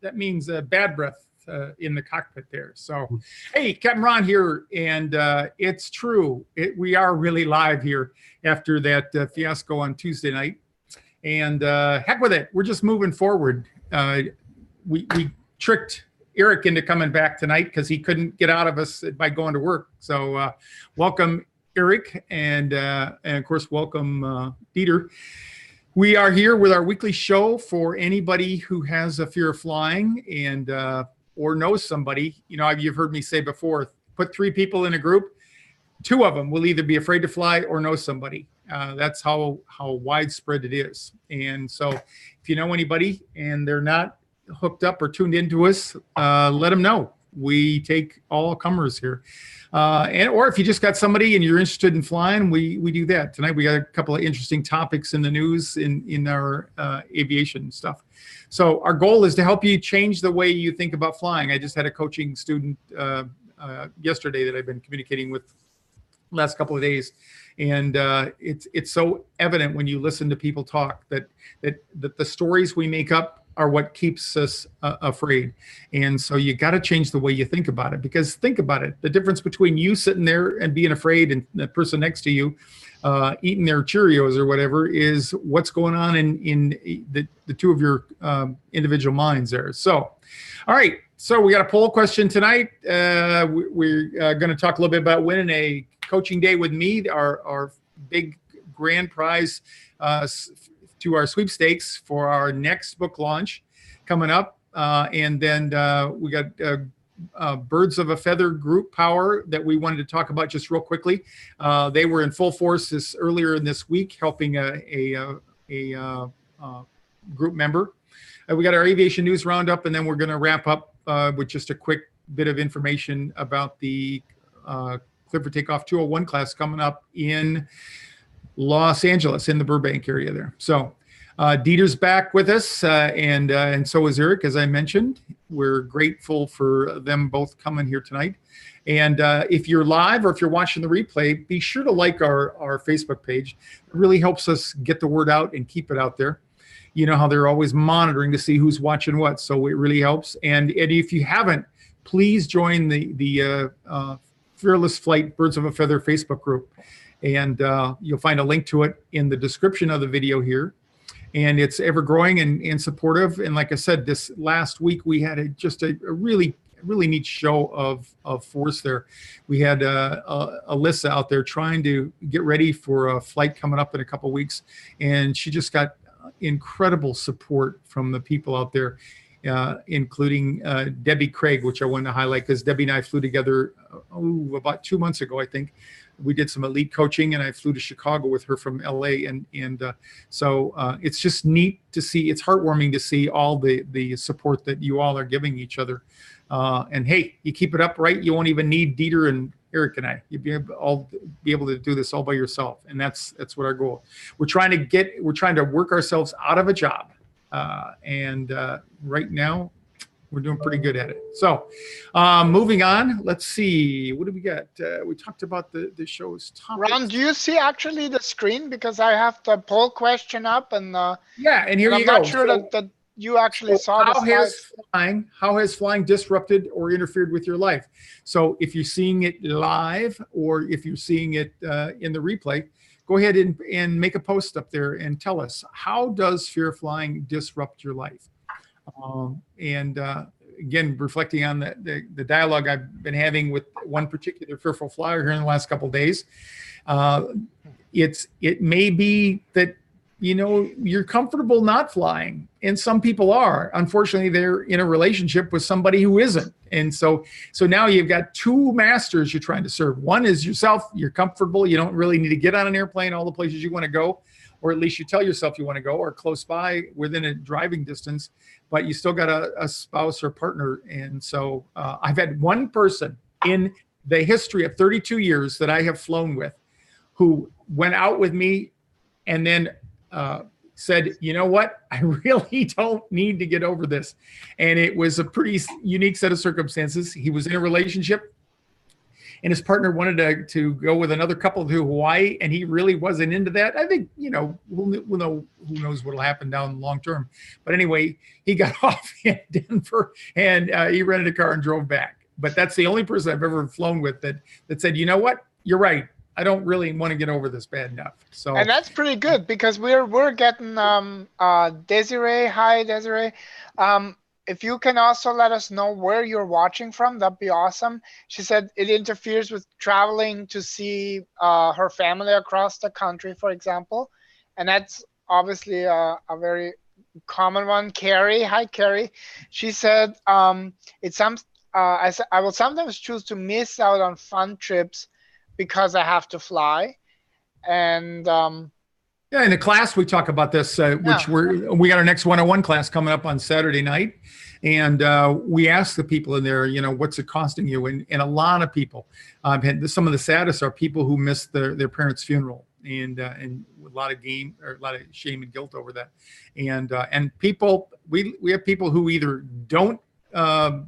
that means bad breath in the cockpit there. So, hey, Capt Ron here, and it's true. We are really live here after that fiasco on Tuesday night. And heck with it. We're just moving forward. We tricked Eric into coming back tonight because he couldn't get out of us by going to work. So welcome, Eric, and of course, welcome, Dieter. We are here with our weekly show for anybody who has a fear of flying and or knows somebody. You know, you've heard me say before, put 3 people in a group. 2 of them will either be afraid to fly or know somebody. That's how widespread it is. And so if you know anybody and they're not hooked up or tuned into us, let them know. We take all comers here. Or if you just got somebody and you're interested in flying, we do that. Tonight we got a couple of interesting topics in the news in our aviation stuff. So our goal is to help you change the way you think about flying. I just had a coaching student yesterday that I've been communicating with last couple of days. And it's so evident when you listen to people talk that the stories we make up are what keeps us afraid. And so you got to change the way you think about it, because think about it. The difference between you sitting there and being afraid and the person next to you eating their Cheerios or whatever is what's going on in the 2 of your individual minds there. So, all right. So we got a poll question tonight. We're going to talk a little bit about winning a coaching day with me, our big grand prize to our sweepstakes for our next book launch coming up. And then we got Birds of a Feather group power that we wanted to talk about just real quickly. They were in full force earlier in this week, helping a group member. We got our aviation news roundup, and then we're going to wrap up with just a quick bit of information about the Clear for Takeoff 201 class coming up in Los Angeles, in the Burbank area there. So Dieter's back with us, and so is Eric, as I mentioned. We're grateful for them both coming here tonight. And if you're live or if you're watching the replay, be sure to like our Facebook page. It really helps us get the word out and keep it out there. You know how they're always monitoring to see who's watching what, so it really helps. And if you haven't, please join the FearlessFlight Birds of a Feather Facebook group. And you'll find a link to it in the description of the video here. And it's ever growing and supportive. And like I said, this last week we had just a really neat show of force there. We had Alyssa out there trying to get ready for a flight coming up in a couple of weeks. And she just got incredible support from the people out there, including Debbie Craig, which I wanted to highlight because Debbie and I flew together about 2 months ago, I think. We did some elite coaching, and I flew to Chicago with her from LA. So it's just neat to see. It's heartwarming to see all the support that you all are giving each other. And hey, you keep it up, right? You won't even need Dieter and Eric and I. You'll be able to do this all by yourself. And that's what our goal. We're trying to work ourselves out of a job. Right now, we're doing pretty good at it. So moving on, let's see. What do we got? We talked about the show's topics. Ron, do you see actually the screen? Because I have the poll question up. And yeah, and here you go. I'm not sure that you actually saw this. How has flying disrupted or interfered with your life? So if you're seeing it live or if you're seeing it in the replay, go ahead and make a post up there and tell us, how does fear of flying disrupt your life? Again, reflecting on the dialogue I've been having with one particular fearful flyer here in the last couple of days, it may be that, you know, you're comfortable not flying, and some people are. Unfortunately, they're in a relationship with somebody who isn't, and so now you've got 2 masters you're trying to serve. One is yourself. You're comfortable. You don't really need to get on an airplane all the places you want to go, or at least you tell yourself you want to go, or close by within a driving distance, but you still got a spouse or partner. And so I've had one person in the history of 32 years that I have flown with who went out with me and then said, you know what, I really don't need to get over this. And it was a pretty unique set of circumstances. He was in a relationship and his partner wanted to go with another couple to Hawaii, and he really wasn't into that. I think, you know, we'll know, who knows what'll happen down long term. But anyway, he got off in Denver, and he rented a car and drove back. But that's the only person I've ever flown with that said, you know what, you're right. I don't really want to get over this bad enough. So, and that's pretty good, because we're getting Desiree. Hi, Desiree. If you can also let us know where you're watching from, that'd be awesome. She said it interferes with traveling to see her family across the country, for example, and that's obviously a very common one. Carrie, hi Carrie. She said I will sometimes choose to miss out on fun trips because I have to fly. And yeah, in the class we talk about this, which we got our next 101 class coming up on Saturday night, and we ask the people in there, you know, what's it costing you? And a lot of people, some of the saddest are people who missed their parents' funeral, and a lot of shame and guilt over that, and people, we have people who either don't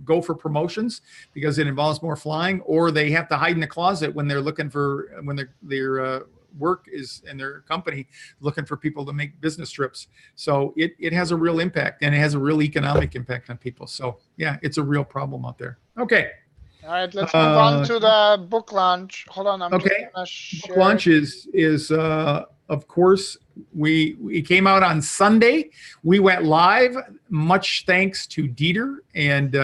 go for promotions because it involves more flying, or they have to hide in the closet when they're looking for their work is in their company looking for people to make business trips. So it has a real impact, and it has a real economic impact on people. So yeah, it's a real problem out there. Okay. All right, let's move on to the book launch. Hold on, I'm just gonna share. Book launch is of course, we came out on Sunday. We went live, much thanks to Dieter and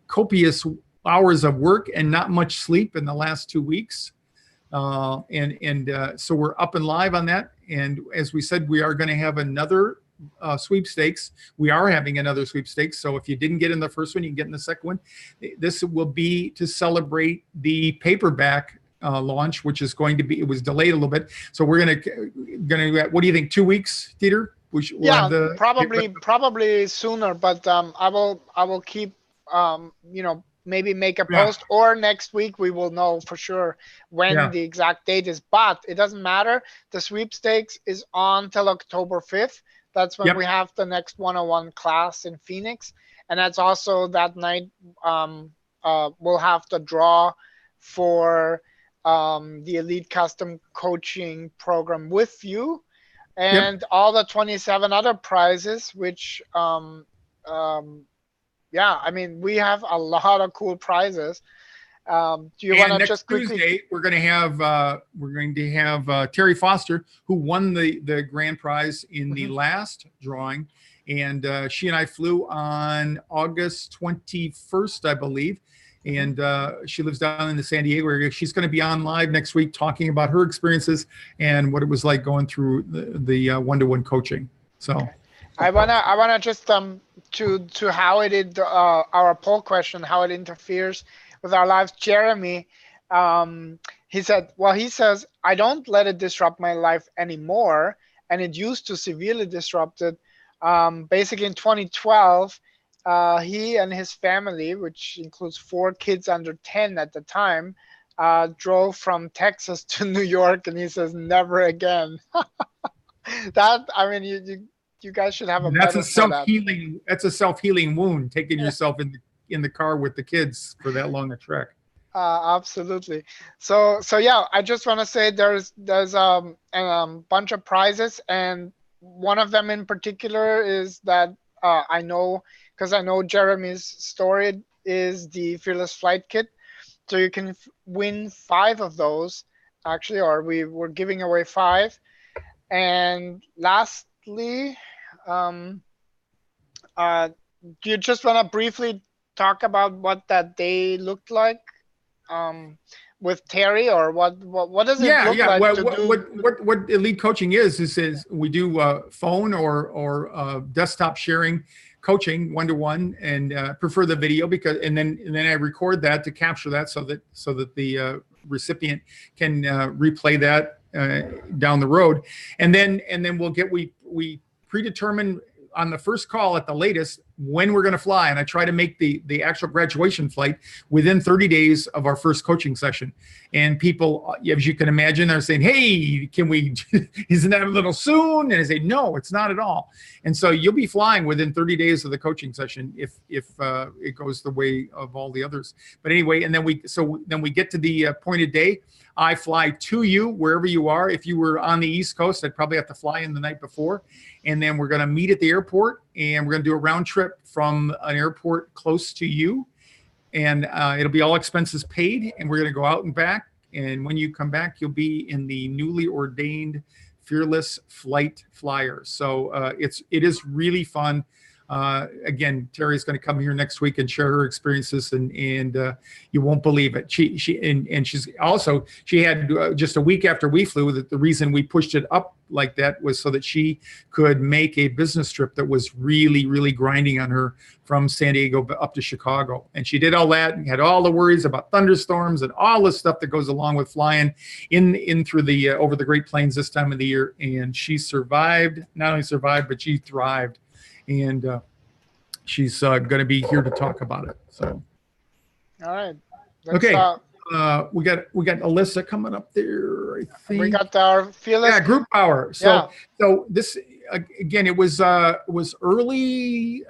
copious hours of work and not much sleep in the last 2 weeks. So we're up and live on that. And as we said, we are going to have another sweepstakes. We are having another sweepstakes. So if you didn't get in the first one, you can get in the second one. This will be to celebrate the paperback launch, which is going to be, it was delayed a little bit. So we're going to, what do you think? 2 weeks, Dieter? We'll probably sooner, but I will keep, you know, maybe make a post, or next week we will know for sure when the exact date is. But it doesn't matter. The sweepstakes is on till October 5th. That's when we have the next 101 class in Phoenix, and that's also that night. We'll have the draw for the Elite Custom Coaching Program with you, and all the 27 other prizes, which yeah, I mean, we have a lot of cool prizes. Do you want to just quickly? Tuesday, we're going to have Terry Foster, who won the grand prize in the last drawing, and she and I flew on August 21st, I believe, and she lives down in the San Diego area. She's going to be on live next week talking about her experiences and what it was like going through the one-to-one coaching. So. Okay. I wanna just to how it is our poll question, how it interferes with our lives. Jeremy, he says, I don't let it disrupt my life anymore, and it used to severely disrupt it. Basically in 2012, he and his family, which includes 4 kids under 10 at the time, drove from Texas to New York, and he says never again. That, I mean, you guys should have a. That's a self-healing. That's a self-healing wound. Taking yourself in the car with the kids for that long a trek. Absolutely. So yeah, I just want to say there's a bunch of prizes, and one of them in particular is that I know, because I know Jeremy's story, is the Fearless Flight Kit. So you can win 5 of those, actually, or we're giving away 5. And lastly, do you just want to briefly talk about what that day looked like with Terry, or what does it look like? What Elite Coaching is we do phone or desktop sharing coaching one-to-one, and prefer the video and then I record that to capture that so that the recipient can replay that down the road, and then we predetermine on the first call at the latest when we're going to fly. And I try to make the actual graduation flight within 30 days of our first coaching session. And people, as you can imagine, are saying, hey, can we, isn't that a little soon? And I say, no, it's not at all. And so you'll be flying within 30 days of the coaching session if it goes the way of all the others. But anyway, and then we get to the appointed day. I fly to you wherever you are. If you were on the East Coast, I'd probably have to fly in the night before. And then we're going to meet at the airport, and we're going to do a round trip from an airport close to you. And it'll be all expenses paid, and we're going to go out and back. And when you come back, you'll be in the newly ordained Fearless Flight Flyer. So it is really fun. Again, Terry's going to come here next week and share her experiences, and you won't believe it. She had just a week after we flew, that the reason we pushed it up like that was so that she could make a business trip that was really, really grinding on her from San Diego up to Chicago. And she did all that and had all the worries about thunderstorms and all the stuff that goes along with flying in through the over the Great Plains this time of the year. And she survived, not only survived, but she thrived. And she's going to be here to talk about it. So, all right. Okay. We got Alyssa coming up there. I think we got our Fearless. Yeah, group power. So this again, it was early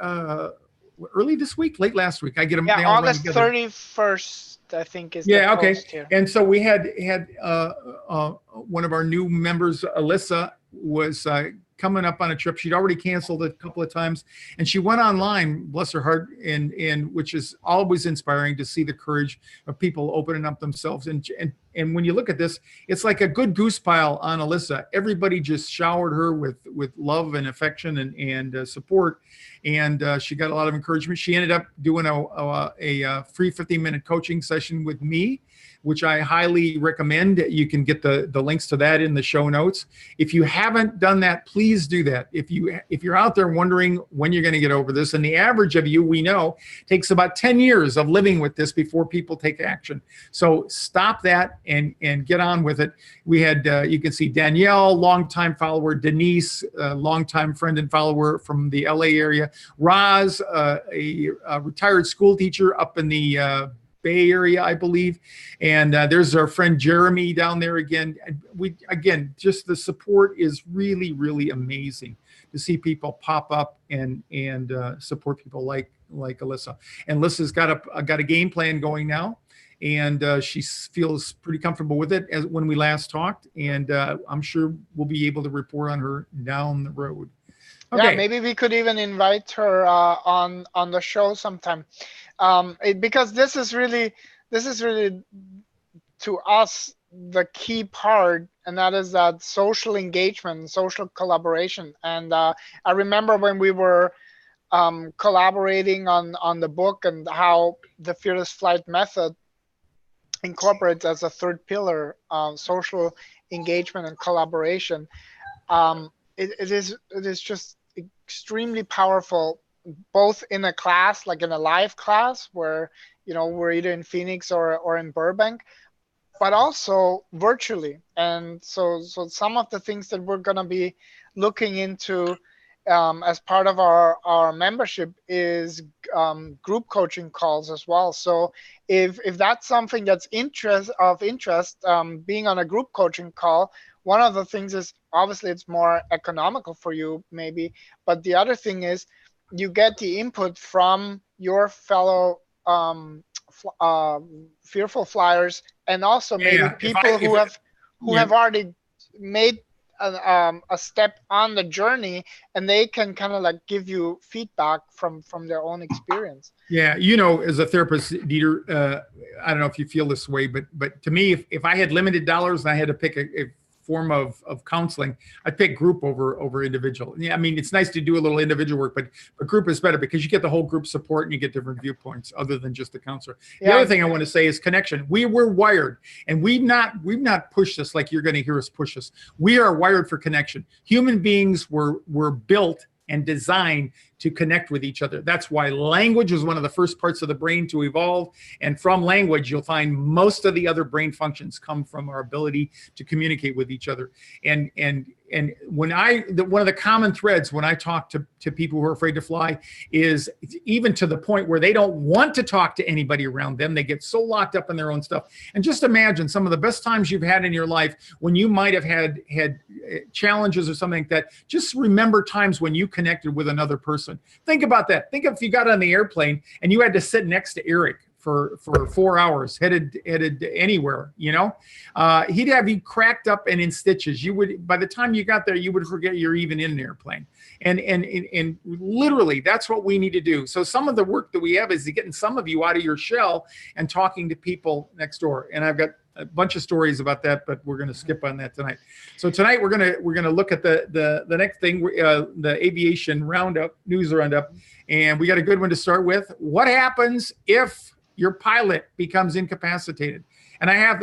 this week, late last week. I get them. Yeah, August 31st, I think is. Yeah. The Okay. here. And so we had one of our new members, Alyssa, was coming up on a trip. She'd already canceled a couple of times, and she went online, bless her heart, and which is always inspiring to see the courage of people opening up themselves. And when you look at this, it's like a good goose pile on Alyssa. Everybody just showered her with love and affection and support, and she got a lot of encouragement. She ended up doing a free 15-minute coaching session with me, which I highly recommend. You can get the links to that in the show notes. If you haven't done that, please do that. If you're out there wondering when you're going to get over this, and the average of you, we know, takes about 10 years of living with this before people take action. So stop that and get on with it. We had, you can see Danielle, longtime follower, Denise, longtime friend and follower from the LA area, Roz, a retired school teacher up in the Bay Area, I believe. And there's our friend Jeremy down there again. Again, just the support is really, really amazing to see people pop up and support people like Alyssa. And Alyssa's got a game plan going now, and she feels pretty comfortable with it as when we last talked. And I'm sure we'll be able to report on her down the road. Okay. Yeah, maybe we could even invite her on the show sometime, because this is really to us the key part, and that is that social engagement, social collaboration. And I remember when we were collaborating on the book, and how the Fearless Flight method incorporates as a third pillar social engagement and collaboration. It is just extremely powerful, both in a class, like in a live class where, you know, we're either in Phoenix or in Burbank, but also virtually. And so some of the things that we're going to be looking into as part of our membership is group coaching calls as well. So if that's something that's of interest, being on a group coaching call, one of the things is obviously it's more economical for you maybe, but the other thing is you get the input from your fellow fearful flyers, and also maybe people who have already made a step on the journey, and they can kind of like give you feedback from their own experience. Yeah, you know, as a therapist, Dieter, I don't know if you feel this way, but to me, if I had limited dollars and I had to pick a form of counseling, I'd pick group over individual. Yeah, I mean, it's nice to do a little individual work, but group is better because you get the whole group support and you get different viewpoints other than just the counselor. The other thing I want to say is connection. We were wired, and we've not pushed this like you're going to hear us push us. We are wired for connection. Human beings were built and designed to connect with each other. That's why language is one of the first parts of the brain to evolve. And from language, you'll find most of the other brain functions come from our ability to communicate with each other. And when one of the common threads when I talk to people who are afraid to fly is even to the point where they don't want to talk to anybody around them. They get so locked up in their own stuff. And just imagine some of the best times you've had in your life when you might have had challenges or something like that. Just remember times when you connected with another person. Think about that. Think if you got on the airplane and you had to sit next to Eric for 4 hours, headed anywhere, you know, he'd have you cracked up and in stitches. You would, by the time you got there, you would forget you're even in an airplane. And literally, that's what we need to do. So some of the work that we have is getting some of you out of your shell and talking to people next door. And I've got a bunch of stories about that, but we're going to skip on that tonight. So tonight we're going to look at the next thing, the aviation roundup, news roundup, and we got a good one to start with. What happens if your pilot becomes incapacitated? And I have,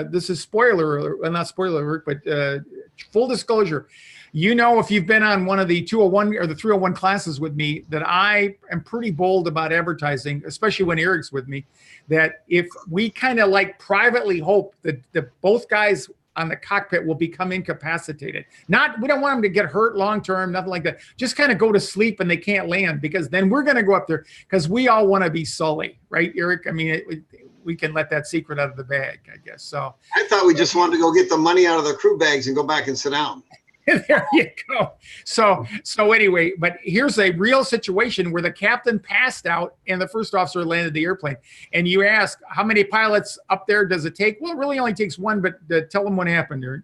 this is spoiler alert, well, not spoiler alert, but full disclosure. You know, if you've been on one of the 201 or the 301 classes with me, that I am pretty bold about advertising, especially when Eric's with me, that if we kind of like privately hope that both guys on the cockpit will become incapacitated. We don't want them to get hurt long-term, nothing like that. Just kind of go to sleep and they can't land, because then we're going to go up there because we all want to be Sully, right, Eric? I mean, we can let that secret out of the bag, I guess. So I thought we just wanted to go get the money out of the crew bags and go back and sit down. There you go. So anyway, but here's a real situation where the captain passed out and the first officer landed the airplane. And you ask, how many pilots up there does it take? Well, it really only takes one, but tell them what happened, Eric.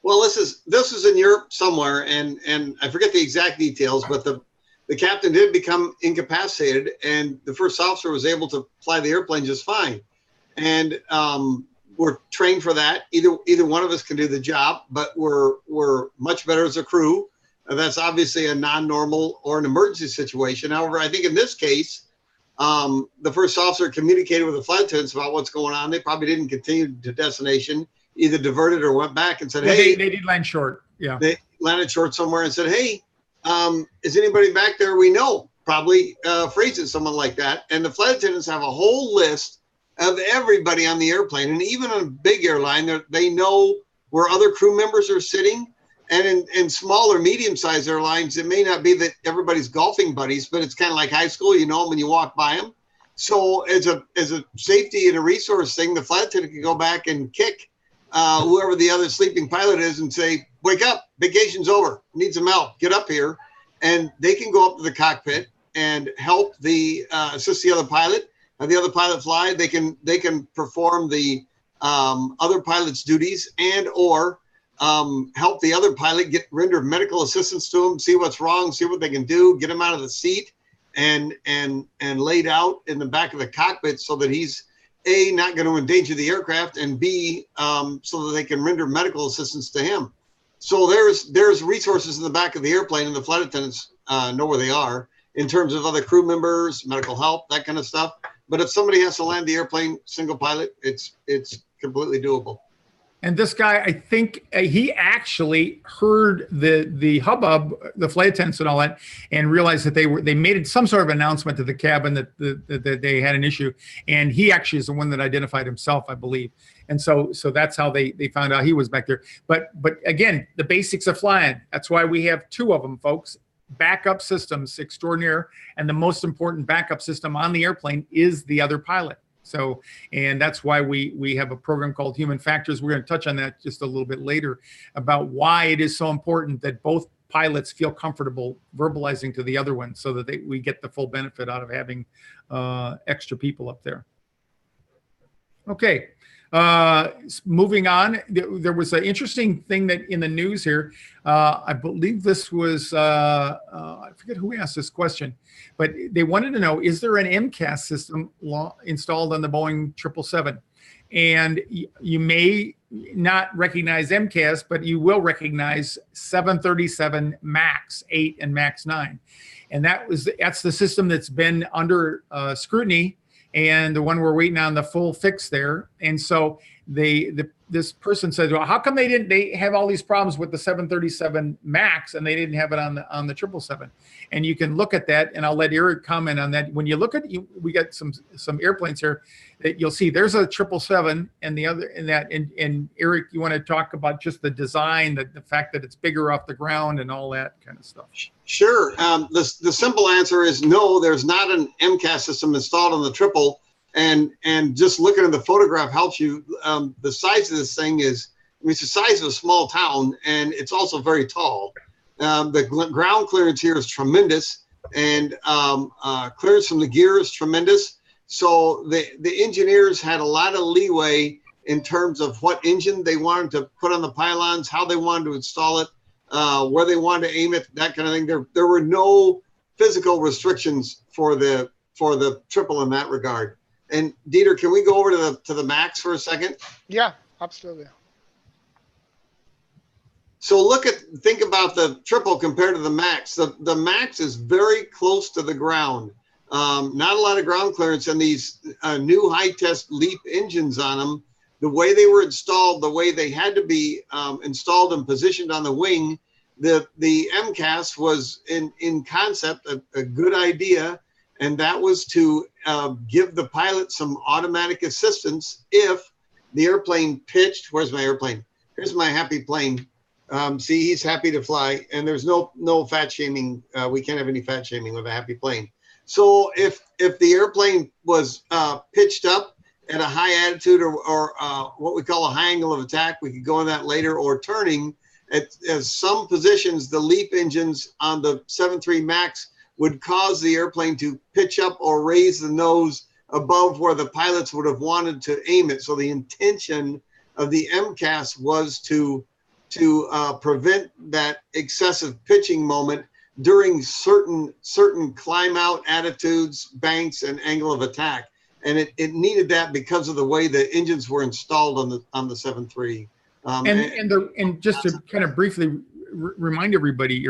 Well, this is in Europe somewhere, and I forget the exact details, but the captain did become incapacitated, and the first officer was able to fly the airplane just fine. And we're trained for that. Either one of us can do the job, but we're much better as a crew. That's obviously a non-normal or an emergency situation. However, I think in this case, the first officer communicated with the flight attendants about what's going on. They probably didn't continue to destination, either diverted or went back and said, hey. They did land short. Yeah. They landed short somewhere and said, hey, is anybody back there we know? Probably phrasing someone like that. And the flight attendants have a whole list of everybody on the airplane. And even on a big airline, they know where other crew members are sitting. And in smaller, medium-sized airlines, it may not be that everybody's golfing buddies, but it's kind of like high school. You know them when you walk by them. So as a safety and a resource thing, the flight attendant can go back and kick whoever the other sleeping pilot is and say, wake up, vacation's over, need some help, get up here. And they can go up to the cockpit and help assist the other pilot. The other pilot fly, they can perform the other pilot's duties and or help the other pilot render medical assistance to him, see what's wrong, see what they can do, get him out of the seat and laid out in the back of the cockpit so that he's A, not going to endanger the aircraft, and B, so that they can render medical assistance to him. So there's resources in the back of the airplane, and the flight attendants know where they are in terms of other crew members, medical help, that kind of stuff. But if somebody has to land the airplane, single pilot, it's completely doable. And this guy, I think he actually heard the hubbub, the flight attendants and all that, and realized that they made some sort of announcement to the cabin that they had an issue. And he actually is the one that identified himself, I believe. And so that's how they found out he was back there. But again, the basics of flying. That's why we have two of them, folks. Backup systems extraordinaire, and the most important backup system on the airplane is the other pilot. So, and that's why we have a program called Human Factors. We're going to touch on that just a little bit later about why it is so important that both pilots feel comfortable verbalizing to the other one so that we get the full benefit out of having extra people up there. Okay. Moving on, there was an interesting thing that in the news here. I believe this was, I forget who asked this question, but they wanted to know, is there an MCAS system installed on the Boeing 777? And you may not recognize MCAS, but you will recognize 737 MAX 8 and MAX 9. And that's the system that's been under scrutiny, and the one we're waiting on the full fix there. And so this person said, well, how come they have all these problems with the 737 MAX and they didn't have it on the 777? And you can look at that, and I'll let Eric comment on that. When you look at, we got some airplanes here that you'll see there's a 777 and the other in that. And Eric, you want to talk about just the design, the fact that it's bigger off the ground and all that kind of stuff? Sure. The simple answer is no, there's not an MCAS system installed on the triple. And just looking at the photograph helps you. The size of this thing is, I mean, it's the size of a small town, and it's also very tall. The ground clearance here is tremendous, and clearance from the gear is tremendous. So the engineers had a lot of leeway in terms of what engine they wanted to put on the pylons, how they wanted to install it, where they wanted to aim it, that kind of thing. There were no physical restrictions for the triple in that regard. And Dieter, can we go over to the MAX for a second? Yeah, absolutely. So think about the triple compared to the MAX. The MAX is very close to the ground. Not a lot of ground clearance, and these new high-test LEAP engines on them, the way they were installed, the way they had to be installed and positioned on the wing, the MCAS was in concept a good idea. And that was to give the pilot some automatic assistance if the airplane pitched. Where's my airplane? Here's my happy plane. See, he's happy to fly, and there's no fat shaming. We can't have any fat shaming with a happy plane. So if the airplane was pitched up at a high attitude or what we call a high angle of attack, we could go on that later, or turning at some positions, the LEAP engines on the 73 MAX would cause the airplane to pitch up or raise the nose above where the pilots would have wanted to aim it. So the intention of the MCAS was to prevent that excessive pitching moment during certain climb out attitudes, banks, and angle of attack. And it needed that because of the way the engines were installed on the 73. And just to kind of briefly remind everybody,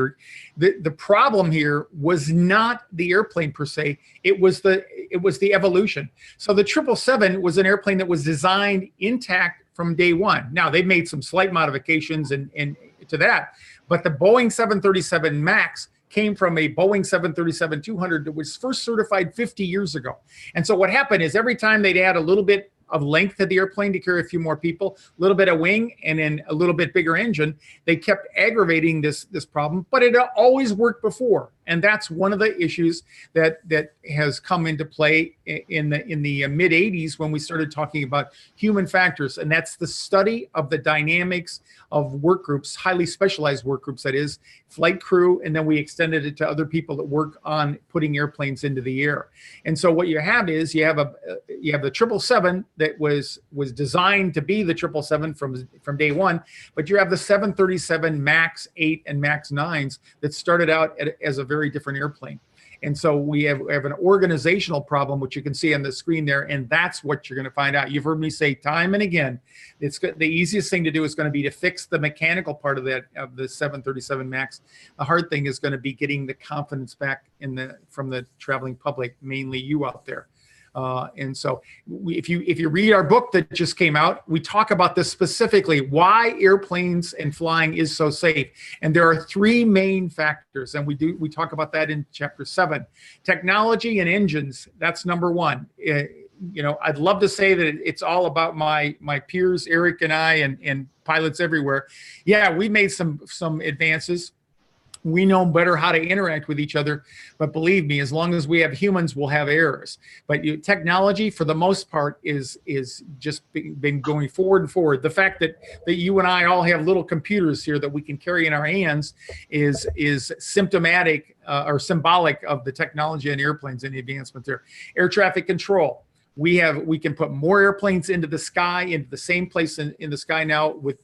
the problem here was not the airplane per se, it was the evolution. So the 777 was an airplane that was designed intact from day one. Now they've made some slight modifications and to that, but the Boeing 737 MAX came from a Boeing 737-200 that was first certified 50 years ago. And so what happened is every time they'd add a little bit of length to the airplane to carry a few more people, a little bit of wing, and then a little bit bigger engine, they kept aggravating this problem, but it always worked before. And that's one of the issues that has come into play in the mid 80s when we started talking about human factors. And that's the study of the dynamics of work groups, highly specialized work groups, that is flight crew. And then we extended it to other people that work on putting airplanes into the air. And so what you have is you have the 777 that was designed to be the 777 from day one, but you have the 737 MAX 8 and MAX 9s that started out as a very different airplane. And so we have an organizational problem, which you can see on the screen there, and that's what you're going to find out. You've heard me say time and again, the easiest thing to do is going to be to fix the mechanical part of the 737 MAX. The hard thing is going to be getting the confidence back from the traveling public, mainly you out there. And so if you read our book that just came out, we talk about this specifically, why airplanes and flying is so safe. And there are three main factors. And we talk about that in chapter 7. Technology and engines, that's number one. I'd love to say that it's all about my peers, Eric and I, and pilots everywhere. Yeah, we made some advances. We know better how to interact with each other, but believe me, as long as we have humans, we'll have errors. But technology, for the most part, is just been going forward and forward. The fact that you and I all have little computers here that we can carry in our hands is symptomatic or symbolic of the technology in airplanes and the advancement there. Air traffic control. We can put more airplanes into the sky, into the same place in the sky now with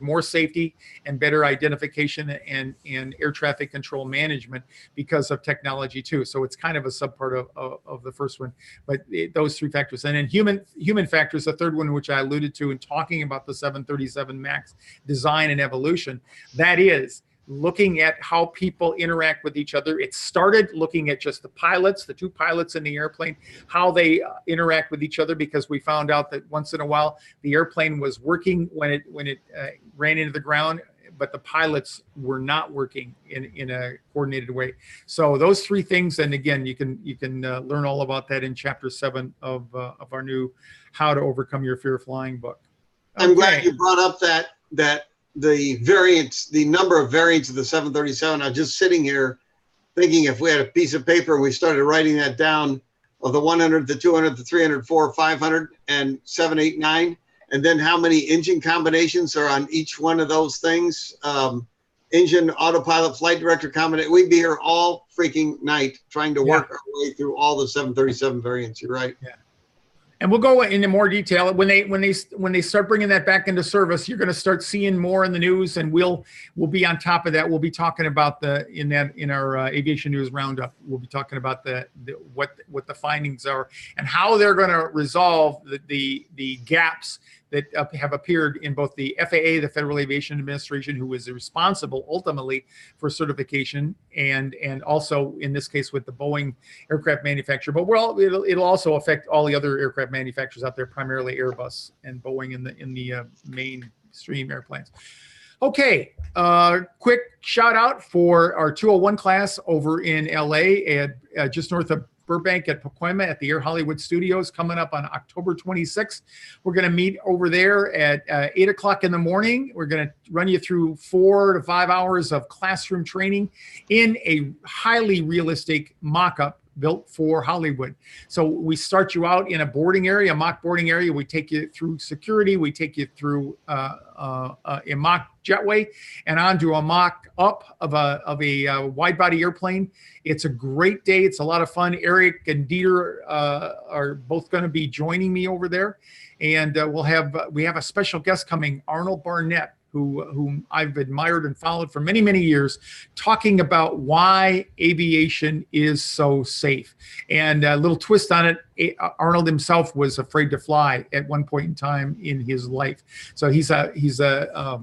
more safety and better identification and air traffic control management because of technology too. So it's kind of a subpart of the first one, but those three factors. And then human factors, the third one, which I alluded to in talking about the 737 MAX design and evolution, that is looking at how people interact with each other. It started looking at just the pilots, the two pilots in the airplane, how they interact with each other, because we found out that once in a while the airplane was working when it ran into the ground, but the pilots were not working in a coordinated way. So those three things, and again, you can learn all about that in chapter 7 of our new How to Overcome Your Fear of Flying book. Okay. I'm glad you brought up that the variants, the number of variants of the 737. I was just sitting here thinking, if we had a piece of paper and we started writing that down, of the 100, the 200, the 300, 400, 500, and 789, and then how many engine combinations are on each one of those things. Engine, autopilot, flight director combination. We'd be here all freaking night trying to work our way through all the 737 variants. You're right. Yeah. And we'll go into more detail when they start bringing that back into service. You're going to start seeing more in the news, and we'll be on top of that. We'll be talking about in our aviation news roundup. We'll be talking about what the findings are and how they're going to resolve the gaps that have appeared in both the FAA, the Federal Aviation Administration, who is responsible ultimately for certification, and also in this case with the Boeing aircraft manufacturer. But it'll also affect all the other aircraft manufacturers out there, primarily Airbus and Boeing in the mainstream airplanes. Okay, quick shout out for our 201 class over in LA at just north of Burbank at Pacoima at the Air Hollywood Studios, coming up on October 26th. We're going to meet over there at 8 o'clock in the morning. We're going to run you through 4 to 5 hours of classroom training in a highly realistic mock-up built for Hollywood. So we start you out in a boarding area, a mock boarding area. We take you through security. We take you through a mock jetway and onto a mock up of a wide body airplane. It's a great day. It's a lot of fun. Eric and Dieter are both going to be joining me over there, and we have a special guest coming, Arnold Barnett, whom I've admired and followed for many, many years, talking about why aviation is so safe. And a little twist on it, Arnold himself was afraid to fly at one point in time in his life. So he's a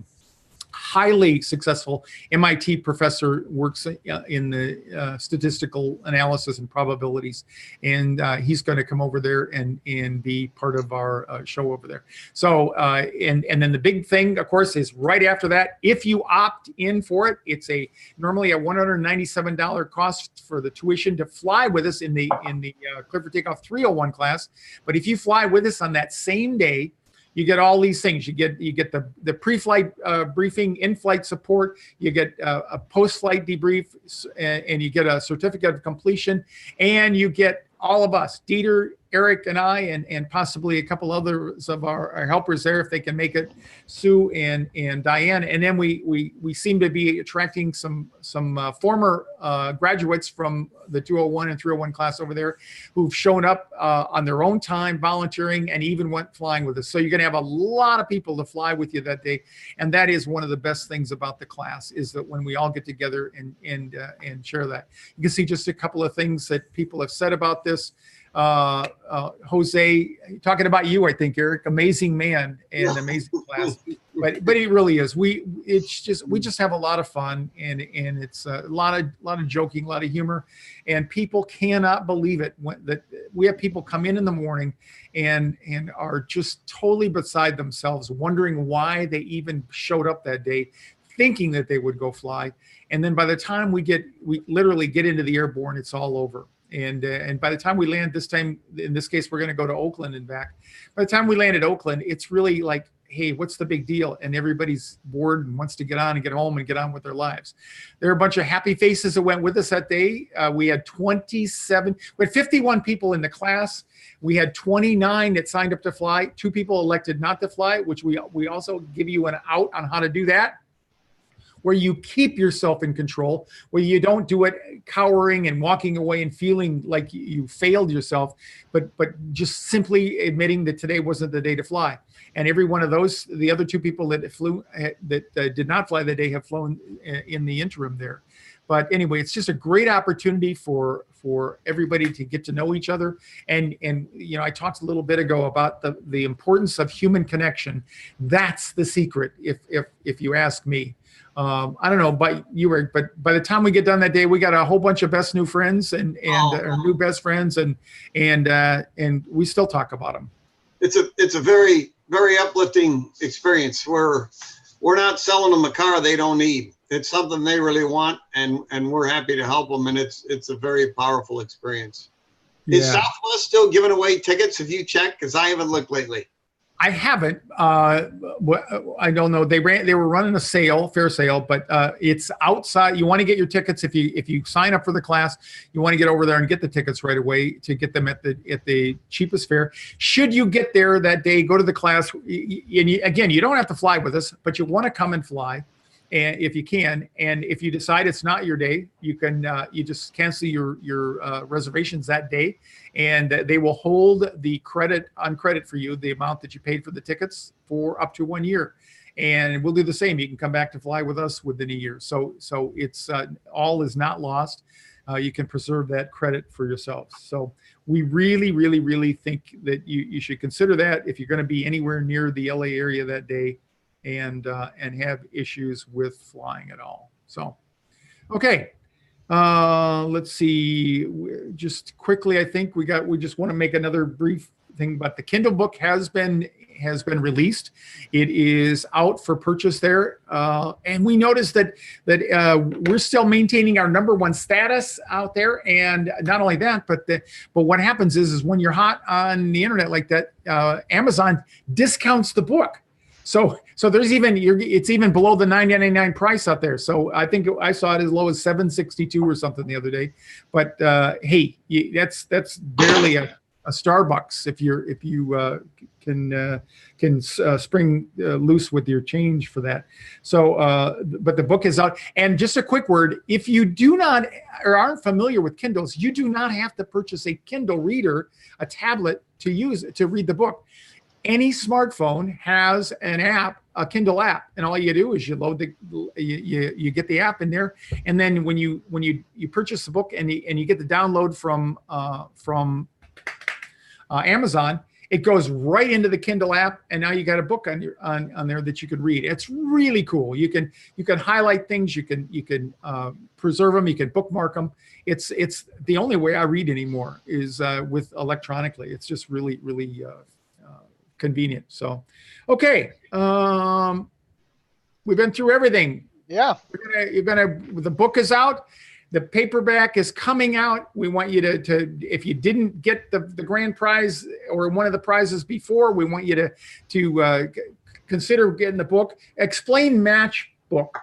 highly successful MIT professor, works in the statistical analysis and probabilities, and he's going to come over there and be part of our show over there. So and then the big thing, of course, is right after that, if you opt in for it, it's normally a $197 cost for the tuition to fly with us in the Clear for Takeoff 301 class. But if you fly with us on that same day, you get all these things. You get the pre-flight briefing, in-flight support. You get a post-flight debrief, and you get a certificate of completion, and you get all of us, Dieter, Eric, and I, and possibly a couple others of our helpers there if they can make it, Sue and Diane. And then we seem to be attracting some former graduates from the 201 and 301 class over there who've shown up on their own time, volunteering, and even went flying with us. So you're going to have a lot of people to fly with you that day, and that is one of the best things about the class, is that when we all get together and share that. You can see just a couple of things that people have said about this. Jose, talking about you, I think, Eric, amazing man and amazing class, but it really is. We just have a lot of fun, and it's a lot of joking, a lot of humor, and people cannot believe it that we have people come in the morning and are just totally beside themselves, wondering why they even showed up that day, thinking that they would go fly, and then by the time we literally get into the airborne, it's all over. And by the time we land this time, in this case, we're going to go to Oakland and back. By the time we land at Oakland, it's really like, hey, what's the big deal? And everybody's bored and wants to get on and get home and get on with their lives. There are a bunch of happy faces that went with us that day. We had 51 people in the class. We had 29 that signed up to fly. 2 people elected not to fly, which we also give you an out on how to do that, where you keep yourself in control, where you don't do it cowering and walking away and feeling like you failed yourself, but just simply admitting that today wasn't the day to fly. And every one of those, the other 2 people that flew, that did not fly that day, have flown in the interim there. But anyway, it's just a great opportunity for for everybody to get to know each other. And you know, I talked a little bit ago about the importance of human connection. That's the secret, if you ask me. I don't know, but by the time we get done that day, we got a whole bunch of best new friends and new best friends, and we still talk about them. It's a very, very uplifting experience where we're not selling them a car they don't need. It's something they really want, and we're happy to help them. And it's a very powerful experience. Yeah. Is Southwest still giving away tickets? Have you checked? Because I haven't looked lately. I haven't. I don't know. They were running a sale, fair sale, but it's outside. You want to get your tickets if you sign up for the class. You want to get over there and get the tickets right away to get them at the cheapest fare. Should you get there that day, go to the class. And again, you don't have to fly with us, but you want to come and fly, and if you can. And if you decide it's not your day, you can you just cancel your reservations that day. And they will hold the credit for you, the amount that you paid for the tickets, for up to 1 year. And we'll do the same. You can come back to fly with us within a year. So it's all is not lost. You can preserve that credit for yourselves. So we really, really, really think that you should consider that if you're going to be anywhere near the LA area that day and have issues with flying at all. So, okay. Let's see, just quickly, I think we just want to make another brief thing, but the Kindle book has been released. It is out for purchase there. And we noticed that we're still maintaining our #1 status out there. And not only that, but what happens is when you're hot on the internet like that, Amazon discounts the book. So there's it's even below the $9.99 price out there. So I think I saw it as low as $7.62 or something the other day. But hey, that's barely a Starbucks if you can spring loose with your change for that. So but the book is out. And just a quick word: if you do not or aren't familiar with Kindles, you do not have to purchase a Kindle reader, a tablet, to read the book. Any smartphone has an app, a Kindle app, and all you do is you load you get the app in there, and then when you purchase the book and you get the download from Amazon, it goes right into the Kindle app, and now you got a book on there that you could read. It's really cool. You can highlight things, you can preserve them, you can bookmark them. It's the only way I read anymore is with electronically. It's just really convenient. So, okay, we've been through everything. Yeah, the book is out. The paperback is coming out. We want you to if you didn't get the grand prize or one of the prizes before, we want you to consider getting the book. Explain Match book,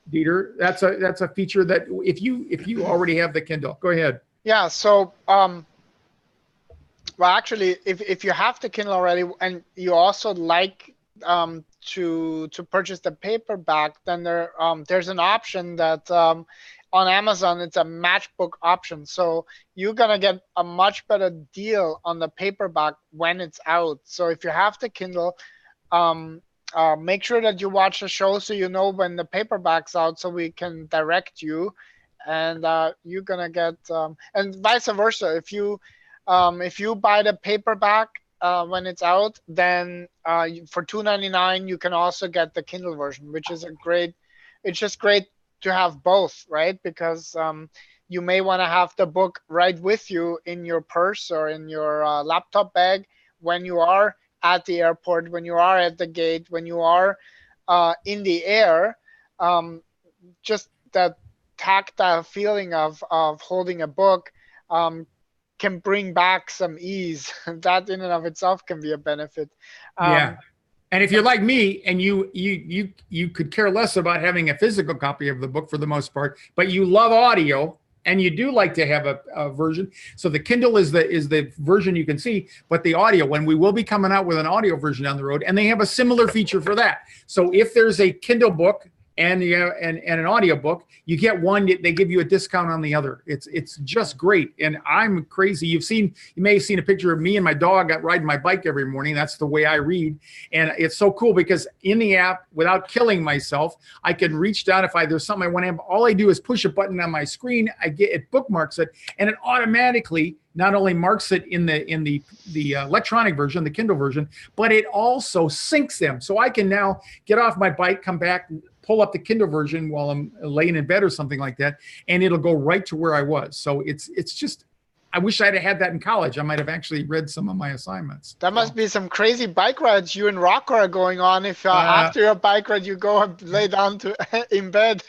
Dieter. That's a feature that if you already have the Kindle, go ahead. Yeah. So well, actually, if you have the Kindle already and you also like to purchase the paperback, then there's an option that on Amazon, it's a matchbook option. So you're gonna get a much better deal on the paperback when it's out. So if you have the Kindle, make sure that you watch the show so you know when the paperback's out, so we can direct you, and you're gonna get and vice versa. If you buy the paperback when it's out, then for $2.99 you can also get the Kindle version, which is it's just great to have both, right? Because you may want to have the book right with you in your purse or in your laptop bag when you are at the airport, when you are at the gate, when you are in the air. Just that tactile feeling of holding a book can bring back some ease. That in and of itself can be a benefit. Yeah. And if you're like me and you could care less about having a physical copy of the book for the most part, but you love audio and you do like to have a version. So the Kindle is the version you can see, but the audio, when we will be coming out with an audio version down the road, and they have a similar feature for that. So if there's a Kindle book and and an audiobook, you get one, they give you a discount on the other. It's just great. And I'm crazy. You may have seen a picture of me and my dog riding my bike every morning. That's the way I read. And it's so cool because in the app, without killing myself, I can reach down if there's something I want to have. All I do is push a button on my screen. It bookmarks it, and it automatically not only marks it in the electronic version, the Kindle version, but it also syncs them. So I can now get off my bike, come back, pull up the Kindle version while I'm laying in bed or something like that, and it'll go right to where I was. So it's just, I wish I'd have had that in college. I might have actually read some of my assignments. That must be some crazy bike rides you and Rocco are going on. If after your bike ride you go and lay down in bed.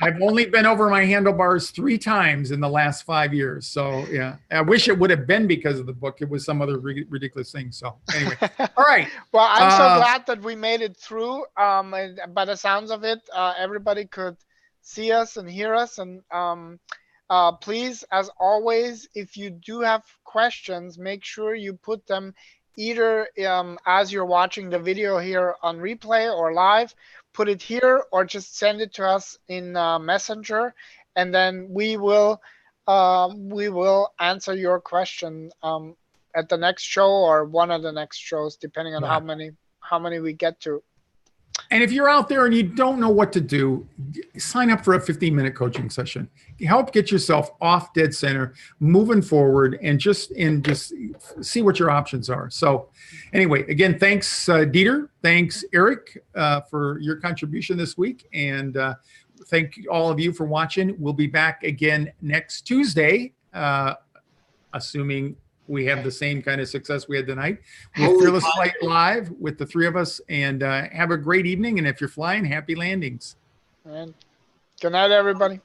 I've only been over my handlebars 3 times in the last 5 years. So yeah, I wish it would have been because of the book. It was some other ridiculous thing. So anyway, all right. Well, I'm so glad that we made it through. And by the sounds of it, everybody could see us and hear us. And please, as always, if you do have questions, make sure you put them either as you're watching the video here on replay or live, put it here, or just send it to us in Messenger, and then we will answer your question at the next show or one of the next shows, depending on how many we get to. And if you're out there and you don't know what to do, sign up for a 15-minute coaching session. Help get yourself off dead center, moving forward, and just see what your options are. So anyway, again, thanks, Dieter. Thanks, Eric, for your contribution this week. And thank all of you for watching. We'll be back again next Tuesday, assuming we have the same kind of success we had tonight, with Fearless Flight Live with the 3 of us. And have a great evening. And if you're flying, happy landings. And good night, everybody.